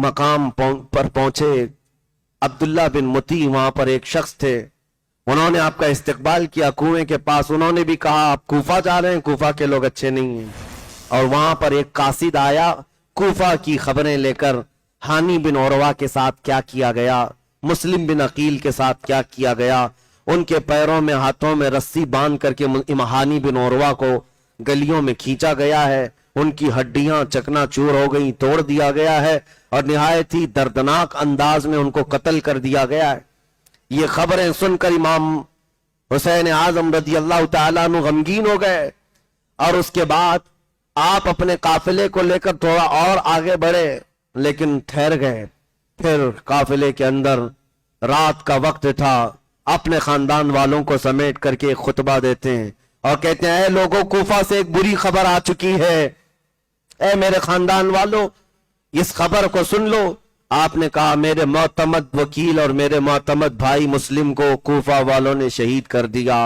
मकाम पर पहुंचे, अब्दुल्ला बिन मुती वहां पर एक शख्स थे, उन्होंने आपका इस्तकबाल किया कुएं के पास। उन्होंने भी कहा आप कूफा जा रहे हैं, कूफा के लोग अच्छे नहीं हैं। और वहां पर एक कासिद आया कूफा की खबरें लेकर, हानी बिन औरवा के साथ क्या किया गया, मुस्लिम बिन अकील के साथ क्या किया गया, उनके पैरों में हाथों में रस्सी बांध करके हानी बिन औरवा को गलियों में खींचा गया है, उनकी हड्डियां चकनाचूर हो गई, तोड़ दिया गया है और निहायत ही दर्दनाक अंदाज में उनको कत्ल कर दिया गया है। ये खबरें सुनकर इमाम हुसैन आजम रजी अल्लाह तआला अन्हु गमगीन हो गए और उसके बाद आप अपने काफिले को लेकर थोड़ा और आगे बढ़े, लेकिन ठहर गए। फिर काफिले के अंदर रात का वक्त था, अपने खानदान वालों को समेट करके खुतबा देते हैं और कहते हैं ऐ लोगों, कूफा से एक बुरी खबर आ चुकी है, ऐ मेरे खानदान वालों इस खबर को सुन लो। आपने कहा मेरे मोतमद वकील और मेरे मोतमद भाई मुस्लिम को कूफा वालों ने शहीद कर दिया।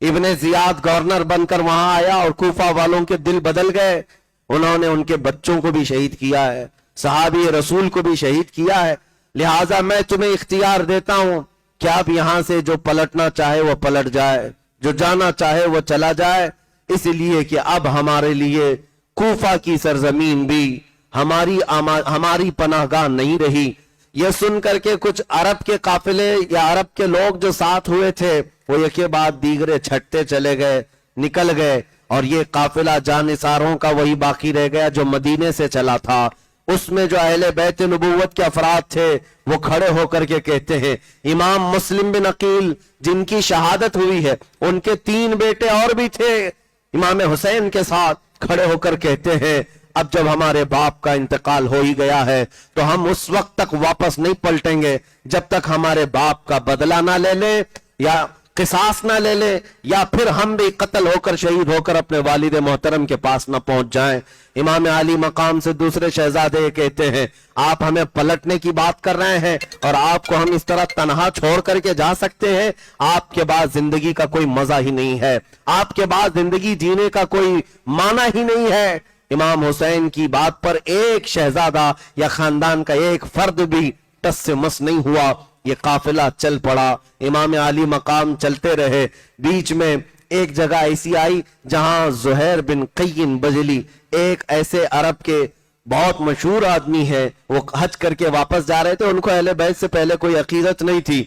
इब्ने जियाद गवर्नर बनकर वहां आया और कूफा वालों के दिल बदल गए, उन्होंने उनके बच्चों को भी शहीद किया है, सहाबी रसूल को भी शहीद किया है। लिहाजा मैं तुम्हें इख्तियार देता हूं कि आप यहां से जो पलटना चाहे वो पलट जाए, जो जाना चाहे वो चला जाए, इसलिए कि अब हमारे लिए कूफा की सरजमीन भी हमारी पनाहगाह नहीं रही। यह सुन करके कुछ अरब के काफिले या अरब के लोग जो साथ हुए थे वो एक के बाद दीगरे छटते चले गए, निकल गए और ये काफिला जानिसारों का वही बाकी रह गया जो मदीने से चला था। उसमें जो अहले बैत नबूवत के अफराद थे वो खड़े होकर के कहते हैं, इमाम मुस्लिम बिन अकील जिनकी शहादत हुई है उनके 3 बेटे और भी थे इमाम हुसैन के साथ, खड़े होकर कहते हैं अब जब हमारे बाप का इंतकाल हो ही गया है तो हम उस वक्त तक वापस नहीं पलटेंगे जब तक हमारे बाप का बदला ना ले ले या किसास ना ले ले या फिर हम भी कत्ल होकर शहीद होकर अपने वालिद मोहतरम के पास ना पहुंच जाएं। इमाम अली मकाम से दूसरे शहजादे कहते हैं आप हमें पलटने की बात कर रहे हैं और आपको हम इस तरह तनहा छोड़ करके जा सकते हैं? आपके बाद जिंदगी का कोई मजा ही नहीं है, आपके बाद जिंदगी जीने का कोई माना ही नहीं है। इमाम हुसैन की बात पर एक शहजादा या खानदान का एक फर्द भी टस से मस नहीं हुआ। ये काफिला चल पड़ा, इमाम अली मकाम चलते रहे। बीच में एक जगह ऐसी आई जहां ज़ुहैर बिन क़य्यिन बजली, एक ऐसे अरब के बहुत मशहूर आदमी है, वो हज करके वापस जा रहे थे, उनको अहले बैत से पहले कोई अकीदत नहीं थी।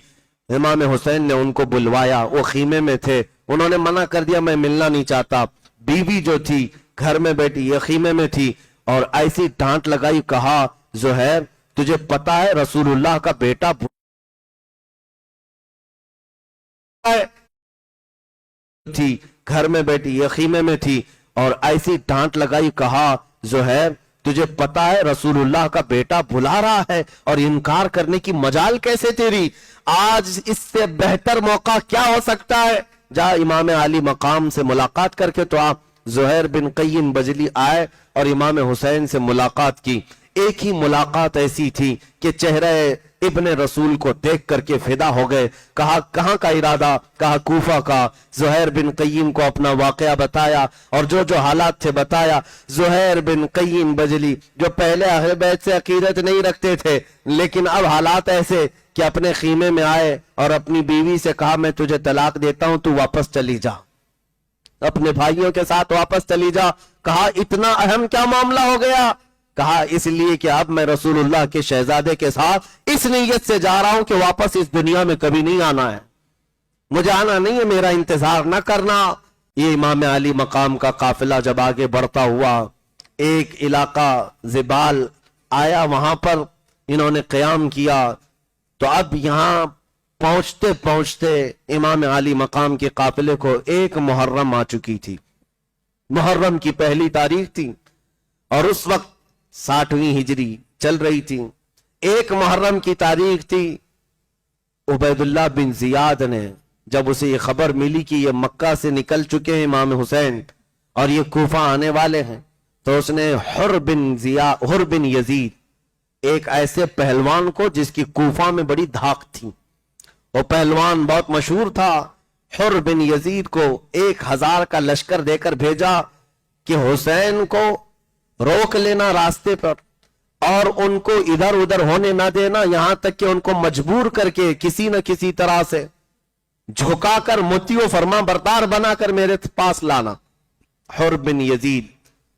इमाम हुसैन ने उनको बुलवाया, वो खीमे में थे, उन्होंने मना कर दिया मैं मिलना नहीं चाहता। बीवी जो थी घर में बैठी ये खीमे में थी और ऐसी डांट लगाई, कहा ज़ुहैर तुझे पता है रसूलुल्लाह का बेटा थी, घर में बैठी ये खीमे में थी और ऐसी डांट लगाई, कहा ज़ुहैर तुझे पता है रसूलुल्लाह का बेटा बुला रहा है और इनकार करने की मजाल कैसे तेरी? आज इससे बेहतर मौका क्या हो सकता है? जा इमाम अली मकाम से मुलाकात करके तो आप ज़ुहैर बिन क़य्यिन बजली आए और इमाम हुसैन से मुलाकात की। एक ही मुलाकात ऐसी थी कि चेहरे इब्ने रसूल को देख करके फिदा हो गए। कहा कहां का इरादा? कहा कूफा का। ज़ुहैर बिन क़य्यिन को अपना वाकया बताया और जो जो हालात थे बताया। ज़ुहैर बिन क़य्यिन बजली जो पहले अहले बैत से अकीदत नहीं रखते थे लेकिन अब हालात ऐसे कि अपने खीमे में आए और अपनी बीवी से कहा मैं तुझे तलाक देता हूं, तू वापस चली जा, अपने भाइयों के साथ वापस चली जा। कहा इतना अहम क्या मामला हो गया? कहा इसलिए कि अब मैं रसूलुल्लाह के शहजादे के साथ इस नीयत से जा रहा हूं कि वापस इस दुनिया में कभी नहीं आना है, मुझे आना नहीं है, मेरा इंतजार ना करना। ये इमाम अली मकाम का काफिला जब आगे बढ़ता हुआ एक इलाका ज़िबाल आया, वहां पर इन्होंने क़याम किया। तो अब यहां पहुंचते पहुंचते इमाम अली मकाम के काफिले को एक मुहर्रम आ चुकी थी, मुहर्रम की पहली तारीख थी और उस वक्त 60वीं हिजरी चल रही थी। एक मुहर्रम की तारीख थी। उबैदुल्लाह बिन जियाद ने जब उसे ये खबर मिली कि ये मक्का से निकल चुके हैं इमाम हुसैन और ये कूफा आने वाले हैं, तो उसने हुर बिन यजीद, एक ऐसे पहलवान को जिसकी कूफा में बड़ी धाक थी, वो पहलवान बहुत मशहूर था, हुर बिन यजीद को 1000 का लश्कर देकर भेजा कि हुसैन को रोक लेना रास्ते पर اور ان کو ادھر ادھر ہونے نہ دینا, یہاں تک کہ ان کو مجبور کر کے کسی نہ کسی طرح سے جھکا کر مطیع و فرما بردار بنا کر میرے پاس لانا. حر بن یزید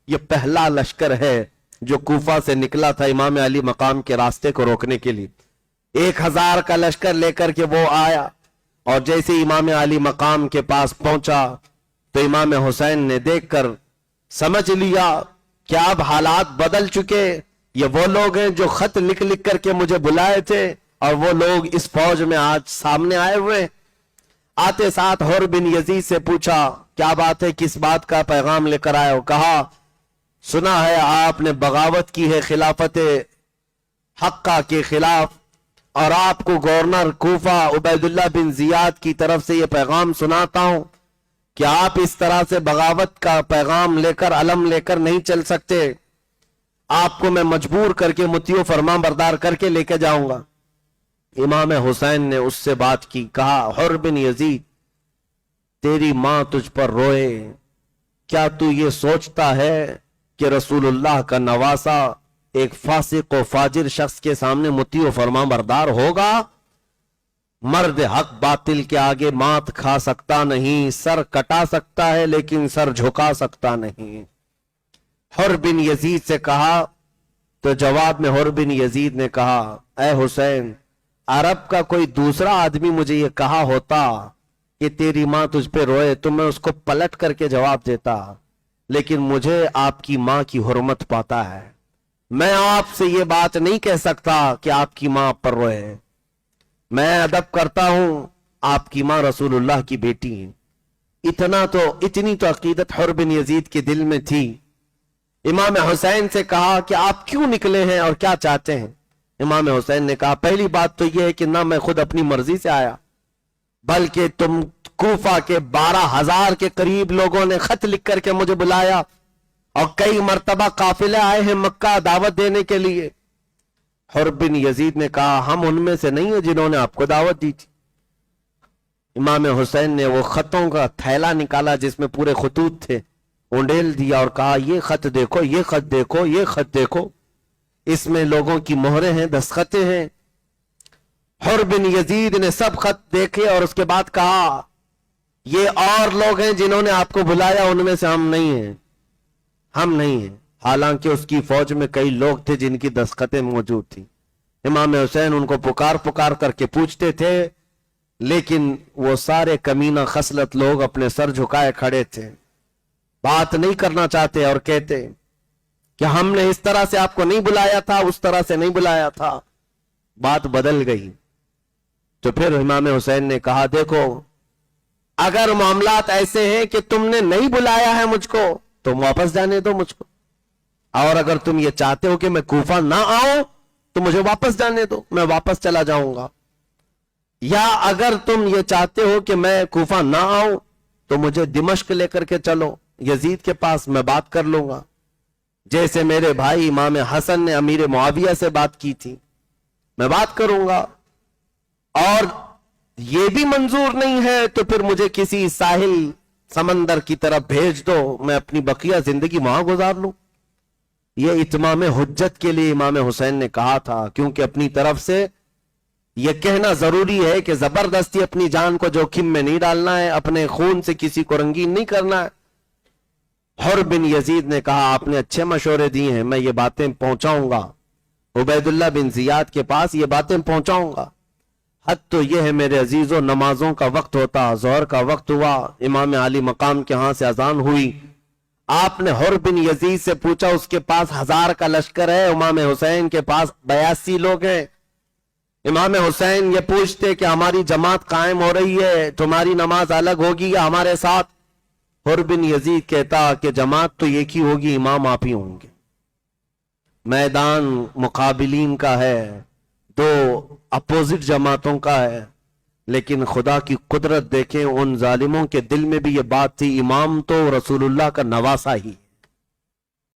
یہ پہلا لشکر ہے جو کوفہ سے نکلا تھا امام علی مقام کے راستے کو روکنے کے لیے. 1000 کا لشکر لے کر کے وہ آیا, اور جیسے امام علی مقام کے پاس پہنچا تو امام حسین نے دیکھ کر سمجھ لیا کہ اب حالات بدل چکے. یہ وہ لوگ ہیں جو خط لکھ لکھ کر کے مجھے بلائے تھے, اور وہ لوگ اس فوج میں آج سامنے آئے ہوئے. آتے ساتھ حر بن یزید سے پوچھا کیا بات ہے, کس بات کا پیغام لے کر آئے ہو؟ کہا سنا ہے آپ نے بغاوت کی ہے خلافت حقہ کے خلاف, اور آپ کو گورنر کوفہ عبید اللہ بن زیاد کی طرف سے یہ پیغام سناتا ہوں کہ آپ اس طرح سے بغاوت کا پیغام لے کر علم لے کر نہیں چل سکتے. آپ کو میں مجبور کر کے مطیع و فرما بردار کر کے لے کے جاؤں گا. امام حسین نے اس سے بات کی, کہا حر بن یزید تیری ماں تجھ پر روئے, کیا تو یہ سوچتا ہے کہ رسول اللہ کا نواسا ایک فاسق و فاجر شخص کے سامنے مطیع و فرما بردار ہوگا؟ مرد حق باطل کے آگے مات کھا سکتا نہیں, سر کٹا سکتا ہے لیکن سر جھکا سکتا نہیں. حر بن یزید سے کہا تو جواب میں حر بن یزید نے کہا اے حسین, عرب کا کوئی دوسرا آدمی مجھے یہ کہا ہوتا کہ تیری ماں تجھ پہ روئے تو میں اس کو پلٹ کر کے جواب دیتا, لیکن مجھے آپ کی ماں کی حرمت پاتا ہے. میں آپ سے یہ بات نہیں کہہ سکتا کہ آپ کی ماں پر روئے. میں ادب کرتا ہوں, آپ کی ماں رسول اللہ کی بیٹی ہیں. اتنی تو عقیدت حر بن یزید کے دل میں تھی. امام حسین سے کہا کہ آپ کیوں نکلے ہیں اور کیا چاہتے ہیں؟ امام حسین نے کہا پہلی بات تو یہ ہے کہ نہ میں خود اپنی مرضی سے آیا, بلکہ تم کوفہ کے 12,000 کے قریب لوگوں نے خط لکھ کر کے مجھے بلایا, اور کئی مرتبہ قافلے آئے ہیں مکہ دعوت دینے کے لیے. حر بن یزید نے کہا ہم ان میں سے نہیں ہیں جنہوں نے آپ کو دعوت دی تھی. امام حسین نے وہ خطوں کا تھیلا نکالا جس میں پورے خطوط تھے, اونڈیل دیا اور کہا یہ خط دیکھو, یہ خط دیکھو, یہ خط دیکھو, اس میں لوگوں کی مہریں ہیں, دستخطیں ہیں. حر بن یزید نے سب خط دیکھے اور اس کے بعد کہا یہ اور لوگ ہیں جنہوں نے آپ کو بلایا, ان میں سے ہم نہیں ہیں, ہم نہیں ہیں. حالانکہ اس کی فوج میں کئی لوگ تھے جن کی دستخطیں موجود تھی. امام حسین ان کو پکار پکار کر کے پوچھتے تھے, لیکن وہ سارے کمینہ خصلت لوگ اپنے سر جھکائے کھڑے تھے, بات نہیں کرنا چاہتے, اور کہتے کہ ہم نے اس طرح سے آپ کو نہیں بلایا تھا, اس طرح سے نہیں بلایا تھا. بات بدل گئی تو پھر امام حسین نے کہا دیکھو اگر معاملات ایسے ہیں کہ تم نے نہیں بلایا ہے مجھ کو تو واپس جانے دو مجھ کو, اور اگر تم یہ چاہتے ہو کہ میں کوفہ نہ آؤں تو مجھے واپس جانے دو, میں واپس چلا جاؤں گا. یا اگر تم یہ چاہتے ہو کہ میں کوفہ نہ آؤں تو مجھے دمشق لے کر کے چلو, یزید کے پاس, میں بات کر لوں گا. جیسے میرے بھائی امام حسن نے امیر معاویہ سے بات کی تھی, میں بات کروں گا. اور یہ بھی منظور نہیں ہے تو پھر مجھے کسی ساحل سمندر کی طرف بھیج دو, میں اپنی بقیہ زندگی وہاں گزار لوں. یہ اتمام حجت کے لیے امام حسین نے کہا تھا, کیونکہ اپنی طرف سے یہ کہنا ضروری ہے کہ زبردستی اپنی جان کو جوخم میں نہیں ڈالنا ہے, اپنے خون سے کسی کو رنگین نہیں کرنا ہے. حر بن یزید نے کہا آپ نے اچھے مشورے دیے ہیں, میں یہ باتیں پہنچاؤں گا عبید اللہ بن زیاد کے پاس, یہ باتیں پہنچاؤں گا. حد تو یہ ہے میرے عزیزوں, نمازوں کا وقت ہوتا, ظہر کا وقت ہوا, امام علی مقام کے ہاں سے اذان ہوئی. آپ نے حر بن یزید سے پوچھا اس کے پاس 1000 کا لشکر ہے, امام حسین کے پاس 82 لوگ ہیں. امام حسین یہ پوچھتے کہ ہماری جماعت قائم ہو رہی ہے, تمہاری نماز الگ ہوگی یا ہمارے ساتھ؟ حر بن یزید کہتا کہ جماعت تو ایک ہی ہوگی, امام آپ ہی ہوں گے. میدان مقابلین کا ہے, دو اپوزٹ جماعتوں کا ہے, لیکن خدا کی قدرت دیکھیں ان ظالموں کے دل میں بھی یہ بات تھی, امام تو رسول اللہ کا نواسا ہی.